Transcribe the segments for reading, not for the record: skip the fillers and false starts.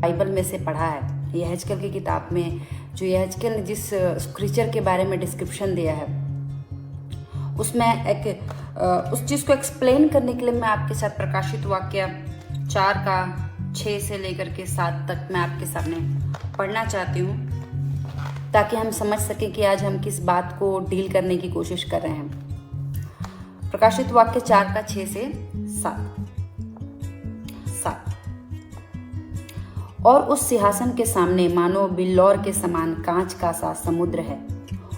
Bible में से पढ़ा है, यहेजकेल की किताब में, जो यहेजकेल ने जिस क्रीचर के बारे में डिस्क्रिप्शन दिया है, उसमें उस चीज़ को एक्सप्लेन करने के लिए मैं आपके साथ प्रकाशित वाक्य 4 का 6 से लेकर के 7 तक मैं आपके सामने पढ़ना चाहती हूँ, ताकि हम समझ सकें कि आज हम किस बात को डील करने की कोशिश कर रहे हैं। प्रकाशित वाक्य 4 का 6 से 7। और उस सिंहासन के सामने मानो बिल्लौर के समान कांच का सा समुद्र है,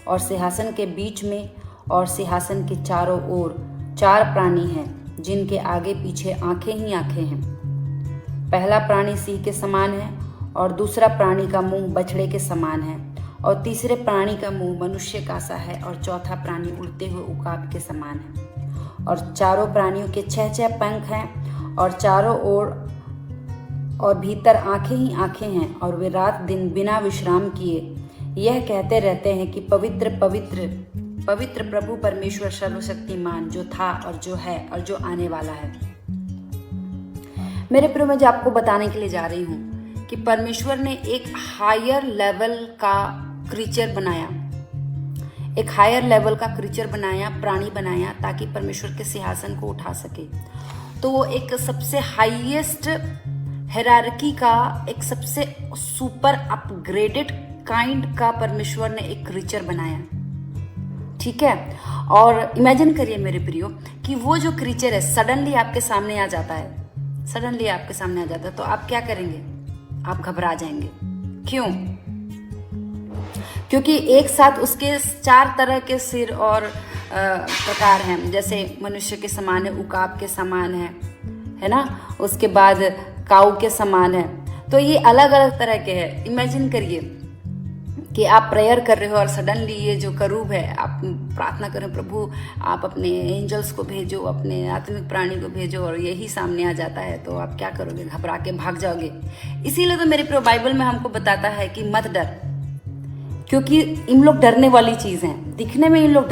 और सिंहासन के बीच में और सिंहासन के चारों ओर 4 प्राणी हैं, जिनके आगे पीछे आंखें ही आंखें हैं। पहला प्राणी सिंह के समान है, और दूसरा प्राणी का मुंह बछड़े के समान है, और तीसरे प्राणी का मुंह मनुष्य का सा है, और चौथा प्राणी उड़ते हुए उकाब के समान है। और चारों प्राणियों के 6 पंख हैं, और चारों ओर और भीतर आंखें ही आंखें हैं, और वे रात दिन बिना विश्राम किए यह कहते रहते हैं कि पवित्र पवित्र पवित्र प्रभु परमेश्वर सर्वशक्तिमान, जो था और जो है और जो आने वाला है। मेरे प्रिय, मैं जो आपको बताने के लिए जा रही हूँ कि परमेश्वर ने एक हायर लेवल का क्रीचर बनाया, एक हायर लेवल का क्रीचर बनाया, प्राणी बनाया, ताकि परमेश्वर के सिंहासन को उठा सके। तो वो एक सबसे हाईएस्ट हायरार्की का, एक सबसे सुपर अपग्रेडेड काइंड का परमेश्वर ने एक क्रीचर बनाया, ठीक है। और इमेजिन करिए मेरे प्रियो कि वो जो क्रीचर है सडनली आपके सामने आ जाता है, सडनली आपके सामने आ जाता है, तो आप क्या करेंगे? आप घबरा जाएंगे। क्यों? क्योंकि एक साथ उसके 4 तरह के सिर और प्रकार हैं, जैसे मनुष्य के समान है, उकाब के समान है ना, उसके बाद काऊ के समान है। तो ये अलग अलग तरह के हैं। इमेजिन करिए कि आप प्रेयर कर रहे हो और सडनली ये जो करूब है, आप प्रार्थना करें, प्रभु आप अपने एंजल्स को भेजो, अपने आत्मिक प्राणी को भेजो, और यही सामने आ जाता है, तो आप क्या करोगे? घबरा के भाग जाओगे। इसीलिए तो मेरे प्रिय बाइबल में हमको बताता है कि मत डर, क्योंकि इन लोग डरने वाली चीज़ हैं, दिखने में इन लोग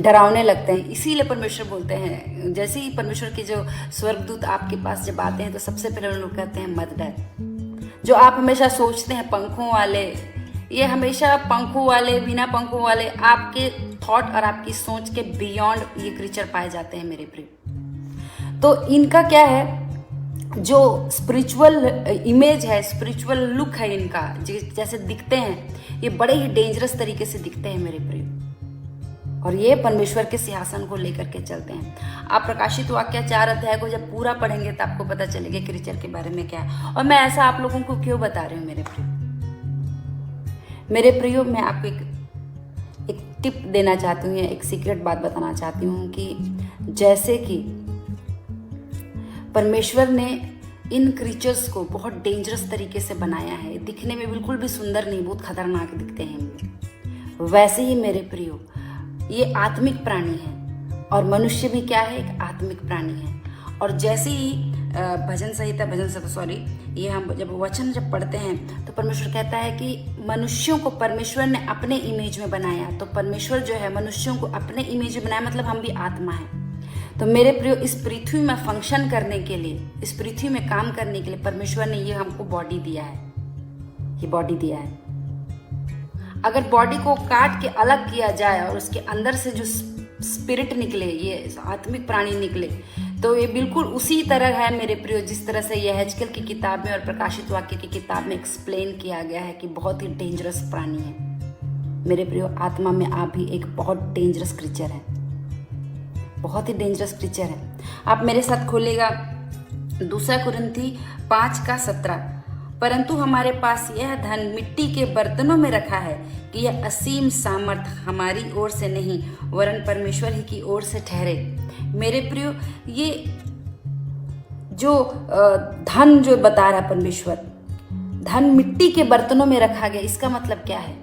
डरावने लगते हैं। इसीलिए परमेश्वर बोलते हैं, जैसे ही परमेश्वर के जो स्वर्गदूत आपके पास जब आते हैं तो सबसे पहले उन लोग कहते हैं मत डर। जो आप हमेशा सोचते हैं पंखों वाले, ये हमेशा पंखों वाले, बिना पंखों वाले, आपके थॉट और आपकी सोच के बियॉन्ड ये क्रीचर पाए जाते हैं मेरे प्रिय। तो इनका क्या है, जो स्पिरिचुअल इमेज है, स्पिरिचुअल लुक है इनका, जैसे दिखते हैं, ये बड़े ही डेंजरस तरीके से दिखते हैं मेरे प्रिय, और ये परमेश्वर के सिंहासन को लेकर के चलते हैं। आप प्रकाशित वाक्य 4 अध्याय को जब पूरा पढ़ेंगे तो आपको पता चलेगा क्रीचर के बारे में क्या है। और मैं ऐसा आप लोगों को क्यों बता रही हूँ मेरे प्रियो, मैं आपको एक टिप देना चाहती हूँ, एक सीक्रेट बात बताना चाहती हूँ कि जैसे कि परमेश्वर ने इन क्रीचर्स को बहुत डेंजरस तरीके से बनाया है, दिखने में बिल्कुल भी सुंदर नहीं, बहुत खतरनाक दिखते हैं, वैसे ही मेरे प्रियो ये आत्मिक प्राणी है, और मनुष्य भी क्या है? एक आत्मिक प्राणी है। और जैसे ही भजन संहिता ये हम जब वचन जब पढ़ते हैं तो परमेश्वर कहता है कि मनुष्यों को परमेश्वर ने अपने इमेज में बनाया। तो परमेश्वर जो है मनुष्यों को अपने इमेज में बनाया, मतलब हम भी आत्मा है। तो मेरे प्रियो, इस पृथ्वी में फंक्शन करने के लिए, इस पृथ्वी में काम करने के लिए परमेश्वर ने ये हमको बॉडी दिया है, ये बॉडी दिया है। अगर बॉडी को काट के अलग किया जाए और उसके अंदर से जो स्पिरिट निकले, ये आत्मिक प्राणी निकले, तो ये बिल्कुल उसी तरह है मेरे प्रियो, जिस तरह से यहेजकेल की किताब में और प्रकाशित वाक्य की किताब में एक्सप्लेन किया गया है कि बहुत ही डेंजरस प्राणी है। मेरे प्रियो, आत्मा में आप भी एक बहुत डेंजरस क्रीचर है, बहुत ही डेंजरस क्रीचर है। आप मेरे साथ खोलेगा 2 कुरिन्थी 5 का 17। परंतु हमारे पास यह धन मिट्टी के बर्तनों में रखा है कि यह असीम सामर्थ हमारी ओर से नहीं, वरन परमेश्वर ही की ओर से ठहरे। मेरे प्रियो, ये जो धन जो बता रहा है परमेश्वर, धन मिट्टी के बर्तनों में रखा गया, इसका मतलब क्या है?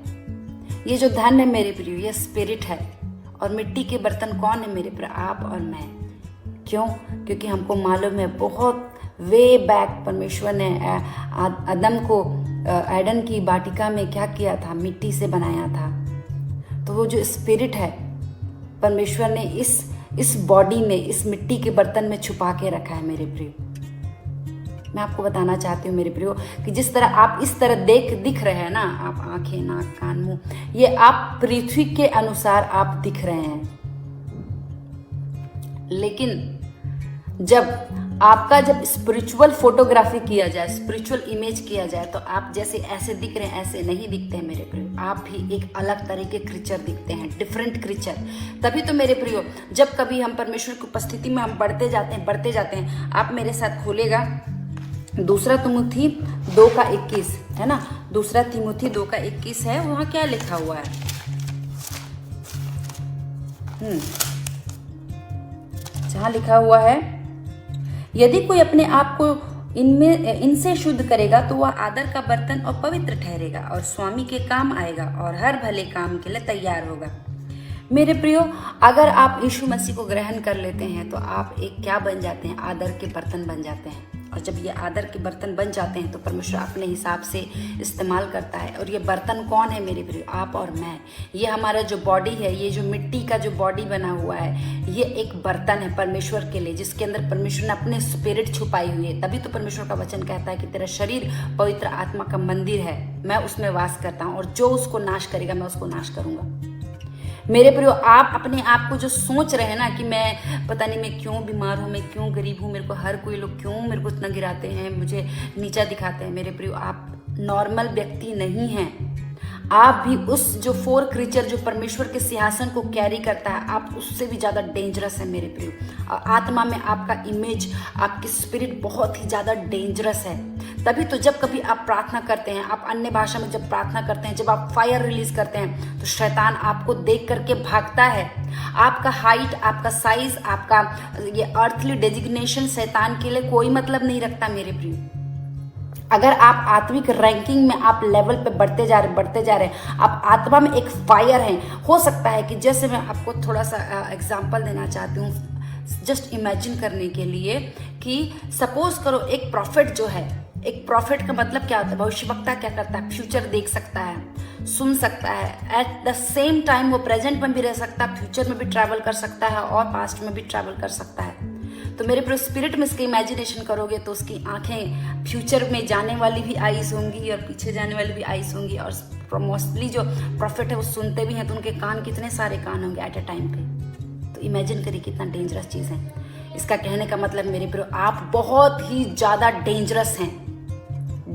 ये जो धन है मेरे प्रियो, ये स्पिरिट है, और मिट्टी के बर्तन कौन है मेरे प्रियो? आप और मैं। क्यों? क्योंकि हमको मालूम है बहुत वे बैक परमेश्वर ने आदम को एडन की वाटिका में क्या किया था? मिट्टी से बनाया था। तो वो जो स्पिरिट है परमेश्वर ने इस बॉडी में, इस मिट्टी के बर्तन में छुपा के रखा है मेरे प्रिय। मैं आपको बताना चाहती हूँ मेरे प्रियो कि जिस तरह आप इस तरह दिख रहे हैं ना, आप आंखें, नाक, कान, मुंह, ये आप पृथ्वी के अनुसार आप दिख रहे हैं। लेकिन जब स्पिरिचुअल फोटोग्राफी किया जाए, स्पिरिचुअल इमेज किया जाए, तो आप जैसे ऐसे दिख रहे हैं ऐसे नहीं दिखते हैं मेरे प्रियो। आप भी एक अलग तरह के क्रीचर दिखते हैं, डिफरेंट क्रीचर। तभी तो मेरे प्रियो जब कभी हम परमेश्वर की उपस्थिति में हम बढ़ते जाते हैं, आप मेरे साथ खोलेगा दूसरा तिमुथी 2:21 है ना, दूसरा तिमुथी 2:21 है। वहां क्या लिखा हुआ है? जहां लिखा हुआ है, यदि कोई अपने आप को इनसे शुद्ध करेगा तो वह आदर का बर्तन और पवित्र ठहरेगा और स्वामी के काम आएगा और हर भले काम के लिए तैयार होगा। मेरे प्रियो, अगर आप यीशु मसीह को ग्रहण कर लेते हैं तो आप एक क्या बन जाते हैं? आदर के बर्तन बन जाते हैं। और जब ये आदर के बर्तन बन जाते हैं तो परमेश्वर अपने हिसाब से इस्तेमाल करता है। और ये बर्तन कौन है मेरे प्रियो? आप और मैं। ये हमारा जो बॉडी है, ये जो मिट्टी का जो बॉडी बना हुआ है, ये एक बर्तन है परमेश्वर के लिए, जिसके अंदर परमेश्वर ने अपने स्पिरिट छुपाई हुई है। तभी तो परमेश्वर का वचन कहता है कि तेरा शरीर पवित्र आत्मा का मंदिर है, मैं उसमें वास करता हूँ और जो उसको नाश करेगा मैं उसको नाश करूंगा। मेरे प्रियो, आप अपने आप को जो सोच रहे हैं ना कि मैं पता नहीं मैं क्यों बीमार हूँ, मैं क्यों गरीब हूँ, मेरे को हर कोई लोग क्यों मेरे को इतना गिराते हैं, मुझे नीचा दिखाते हैं, मेरे प्रियो आप नॉर्मल व्यक्ति नहीं हैं। आप भी उस जो 4 क्रीचर जो परमेश्वर के सिंहासन को कैरी करता है, आप उससे भी ज़्यादा डेंजरस है मेरे प्रियो। और आत्मा में आपका इमेज, आपकी स्पिरिट बहुत ही ज़्यादा डेंजरस है। तभी तो जब कभी आप प्रार्थना करते हैं, आप अन्य भाषा में जब प्रार्थना करते हैं, जब आप फायर रिलीज करते हैं, तो शैतान आपको देख करके भागता है। आपका हाइट, आपका साइज, आपका ये अर्थली डेजिग्नेशन शैतान के लिए कोई मतलब नहीं रखता मेरे प्रियो। अगर आप आत्मिक रैंकिंग में आप लेवल पे बढ़ते जा रहे हैं, आप आत्मा में एक फायर हैं। हो सकता है कि जैसे मैं आपको थोड़ा सा एग्जांपल देना चाहती हूँ, जस्ट इमेजिन करने के लिए कि सपोज करो एक प्रॉफिट जो है, एक प्रॉफिट का मतलब क्या होता है? भविष्यवक्ता क्या करता है? फ्यूचर देख सकता है, सुन सकता है, एट द सेम टाइम वो प्रेजेंट में भी रह सकता है, फ्यूचर में भी ट्रैवल कर सकता है और पास्ट में भी ट्रैवल कर सकता है। तो मेरे प्रो स्पिरिट में इसके इमेजिनेशन करोगे तो उसकी आंखें फ्यूचर में जाने वाली भी आईज होंगी और पीछे जाने वाली भी आईज होंगी। और मोस्टली जो प्रॉफिट है वो सुनते भी हैं, तो उनके कान कितने सारे कान होंगे एट ए टाइम पे। तो इमेजिन करिए कितना डेंजरस चीज़ है। इसका कहने का मतलब मेरे प्रो आप बहुत ही ज़्यादा डेंजरस हैं,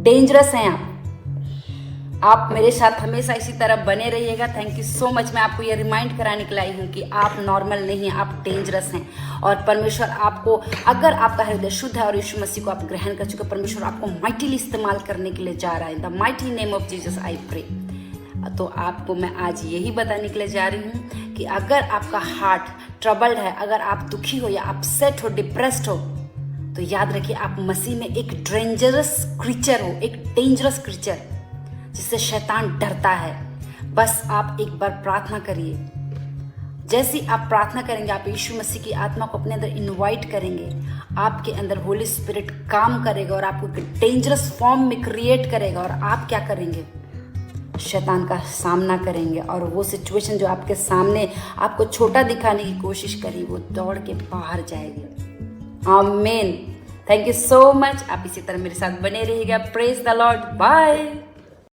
डेंजरस हैं आप मेरे साथ हमेशा इसी तरह बने रहिएगा। Thank you so much. मैं आपको ये रिमाइंड कराने के लिए आई हूँ कि आप नॉर्मल नहीं हैं, आप डेंजरस हैं। और परमेश्वर आपको, अगर आपका हृदय शुद्ध है और यीशु मसीह को आप ग्रहण कर चुके, परमेश्वर आपको माइटीली इस्तेमाल करने के लिए जा रहा है। In the mighty name of Jesus I pray. तो आपको मैं आज यही बताने के लिए जा रही हूँ कि अगर आपका हार्ट ट्रबल्ड है, अगर आप दुखी हो या अपसेट हो, डिप्रेस्ड हो, तो याद रखिए आप मसीह में एक डेंजरस क्रीचर हो, एक डेंजरस क्रीचर जिससे शैतान डरता है। बस आप एक बार प्रार्थना करिए। जैसी आप प्रार्थना करेंगे, आप यीशु मसीह की आत्मा को अपने अंदर इनवाइट करेंगे, आपके अंदर होली स्पिरिट काम करेगा और आपको एक डेंजरस फॉर्म में क्रिएट करेगा। और आप क्या करेंगे? शैतान का सामना करेंगे और वो सिचुएशन जो आपके सामने आपको छोटा दिखाने की कोशिश करी, वो दौड़ के बाहर जाएगी। आमीन। Thank you so much. आप इसी तरह मेरे साथ बने रहिएगा। Praise the Lord. बाय।